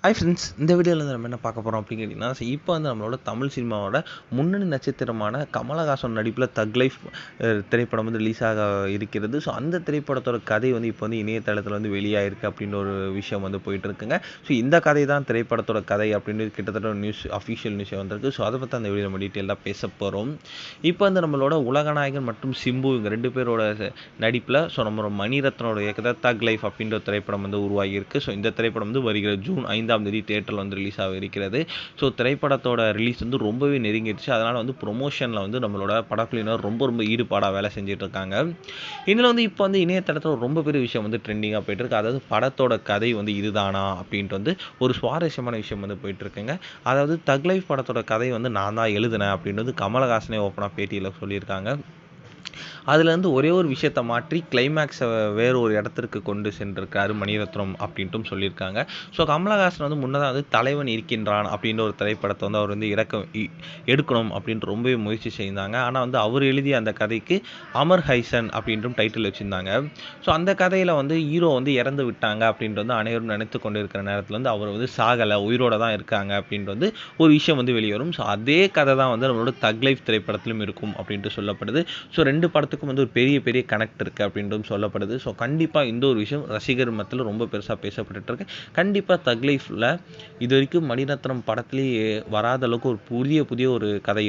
Hi friends, இந்த வீடியோவில் வந்து நம்ம என்ன பார்க்க போகிறோம் அப்படின்னு கேட்டிங்கன்னா, இப்போ வந்து நம்மளோட தமிழ் சினிமாவோட முன்னணி நட்சத்திரமான கமலஹாசன் நடிப்பில் தக் லைஃப் திரைப்படம் வந்து ரிலீஸ் ஆக இருக்கிறது. ஸோ அந்த திரைப்படத்தோட கதை வந்து இப்போ வந்து இணையதளத்தில் வந்து வெளியாயிருக்கு அப்படின்ற ஒரு விஷயம் வந்து போயிட்டு இருக்குங்க. ஸோ இந்த கதை தான் திரைப்படத்தோட கதை அப்படின்னு கிட்டத்தட்ட ஒரு நியூஸ் அஃபிஷியல் நியூஸ் வந்திருக்கு. ஸோ அதை பற்றி அந்த வீடியோ நம்ம டீட்டெயிலாக பேச போகிறோம். இப்போ வந்து நம்மளோட உலகநாயகன் மற்றும் சிம்பு இவங்க 2 பேரோட நடிப்பில் நம்மளோட மணிரத்னோட இயக்கத்தில் தக் லைஃப் அப்படின்ற திரைப்படம் வந்து உருவாகியிருக்கு. ஸோ இந்த திரைப்படம் வந்து வருகிற ஜூன் 5 தேதி தியேட்டரில் வந்து ரிலீஸ் ஆக இருக்கிறது. ஸோ திரைப்படத்தோட ரிலீஸ் வந்து ரொம்பவே நெருங்கிடுச்சு. அதனால் வந்து ப்ரொமோஷனில் வந்து நம்மளோட படக்குழுவினர் ரொம்ப ஈடுபாடாக வேலை செஞ்சுட்டு இருக்காங்க. இதில் வந்து இப்போ வந்து இணையதளத்தில் ரொம்ப பெரிய விஷயம் வந்து ட்ரெண்டிங்காக போயிட்டு இருக்கு. அதாவது படத்தோட கதை வந்து இதுதானா அப்படின்ட்டு வந்து ஒரு சுவாரஸ்யமான விஷயம் வந்து போயிட்டு இருக்குங்க. அதாவது தக் லைஃப் படத்தோட கதை வந்து நான் தான் எழுதினேன் அப்படின்றது கமலஹாசனே ஓப்பனாக பேட்டியில் சொல்லியிருக்காங்க. அதுலேருந்து ஒரே ஒரு விஷயத்தை மாற்றி கிளைமேக்ஸை வேறு ஒரு இடத்திற்கு கொண்டு சென்றிருக்காரு மணிரத்னம் அப்படின்ட்டும் சொல்லியிருக்காங்க. ஸோ கமலஹாசன் வந்து முன்னதாக வந்து தலைவன் இருக்கின்றான் அப்படின்ற ஒரு திரைப்படத்தை வந்து அவர் வந்து எடுக்கணும் அப்படின்ட்டு ரொம்பவே முயற்சி செய்தாங்க. ஆனால் வந்து அவர் எழுதிய அந்த கதைக்கு அமர் ஹைசன் அப்படின்றும் டைட்டில் வச்சுருந்தாங்க. ஸோ அந்த கதையில் வந்து ஹீரோ வந்து இறந்து விட்டாங்க அப்படின்ட்டு வந்து அனைவரும் நினைத்து கொண்டு இருக்கிற நேரத்தில் வந்து அவர் வந்து சாகலை, உயிரோடு தான் இருக்காங்க அப்படின்ட்டு வந்து ஒரு விஷயம் வந்து வெளிவரும். ஸோ அதே கதை தான் வந்து நம்மளோட தக் லைஃப் திரைப்படத்திலும் இருக்கும் அப்படின்ட்டு சொல்லப்படுது. ஸோ 2 படத்துக்கும் வந்து ஒரு பெரிய கனெக்ட் இருக்குது அப்படின்றும் சொல்லப்படுது. ஸோ கண்டிப்பாக இந்த ஒரு விஷயம் ரசிகர் மத்தியில் ரொம்ப பெருசாக பேசப்பட்டு இருக்கு. கண்டிப்பாக தக் லைஃப்பில் இது வரைக்கும் மணிரத்னம் படத்துலேயே வராத அளவுக்கு ஒரு புதிய ஒரு கதை